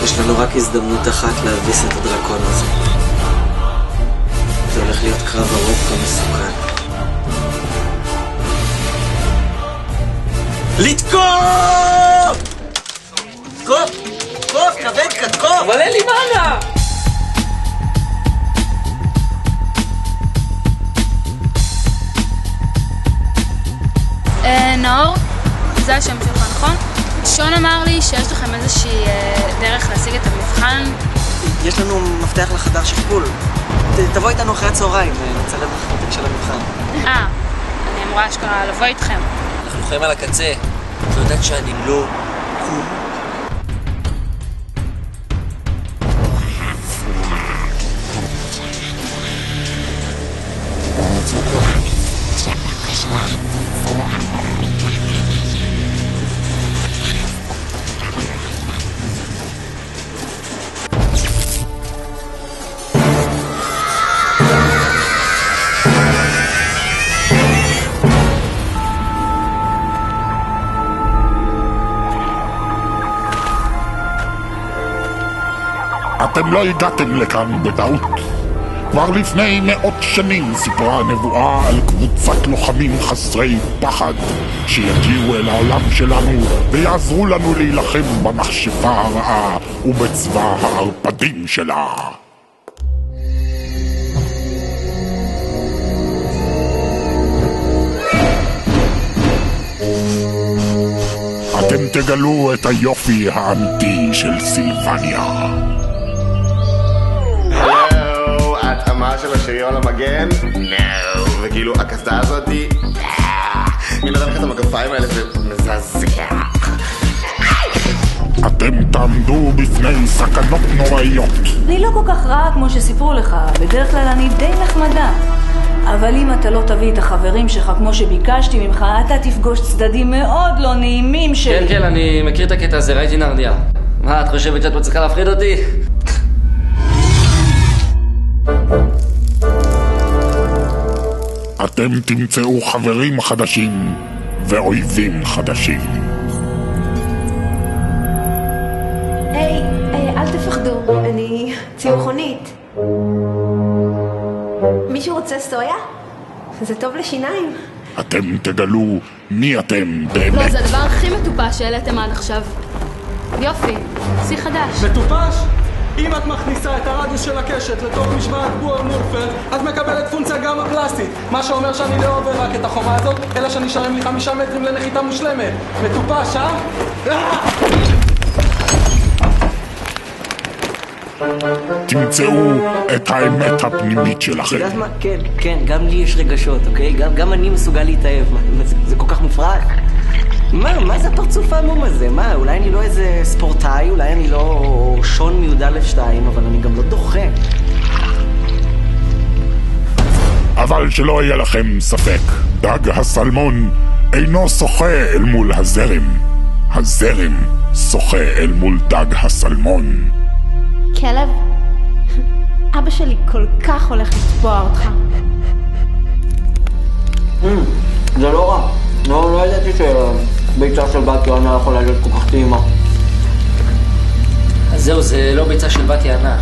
יש לנו רק הזדמנות אחת להביס את הדרקון הזה. זה הולך להיות קרב ארוך ומסוכן. לתקוף! תקוף! תקוף! כבד, תקוף! אבל אין לי מנה! נאור, זה השם שלך, נכון? שון אמר לי שיש לכם איזושהי דרך להשיג את המבחן. יש לנו מפתח לחדר שכפול. תבוא איתנו אחרי הצהריים, נצלם לך פתק של המבחן. אני אמורה אשכרה לבוא איתכם. אנחנו חיים על הקצה. את יודעת שאני לא... אתם לא הגעתם לכאן בטעות. כבר לפני מאות שנים סיפרה הנבואה על קבוצת לוחמים חסרי פחד שיגיעו אל העולם שלנו ויעזרו לנו להילחם במכשפה הרעה ובצבא הערפדים שלה. אתם תגלו את היופי האמיתי של סילבניה. התאמה של השריון למגן? נו. וכאילו הקסדה הזאתי? מי נתן לך את המגפיים האלה? זה מזעזע. אתם תעמדו בפני סכנות נוראיות. אני לא כל כך רעה כמו שסיפרו לך, בדרך כלל אני די נחמדה. אבל אם אתה לא תביא את החברים שלך כמו שביקשתי ממך, אתה תפגוש צדדים מאוד לא נעימים שלי. כן, אני מכיר את הקטע הזה, ראיתי נרדיה. מה, את חושבת שאת מצליחה להפחיד אותי? אתם תמצאו חברים חדשים ואויבים חדשים. היי, אל תפחדו, אני צמחונית. מישהו רוצה סויה? זה טוב לשיניים. אתם תגלו מי אתם באמת. לא, זה הדבר הכי מטופש שהעליתם עד עכשיו. יופי, שיא חדש. מטופש? אם את מכניסה את הרדיוס של הקשת לתוך משוואת בואר מורפר, את מקבלת פונקציה גמא פלסטית, מה שאומר שאני לא עובר רק את החומה הזאת, אלא שנשארים לי 5 מטרים לנחיתה מושלמת. מטופש, תמצאו את האמת הפנימית שלכם. יודעת מה? כן, גם לי יש רגשות, אוקיי? גם אני מסוגל להתאהב. זה כל כך מופרק. מה זה הפרצוף העמום הזה? מה, אולי אני לא איזה ספורטאי, אולי אני לא שון מי"א2, אבל אני גם לא דוחה. אבל שלא יהיה לכם ספק, דג הסלמון אינו שוחה אל מול הזרם. הזרם שוחה אל מול דג הסלמון. כלב, אבא שלי כל כך הולך לתבוע אותך. זה לא רע. לא ידעתי שביצה של בת יענה יכולה להיות כל כך טעימה. אז זהו, זה לא ביצה של בת יענה.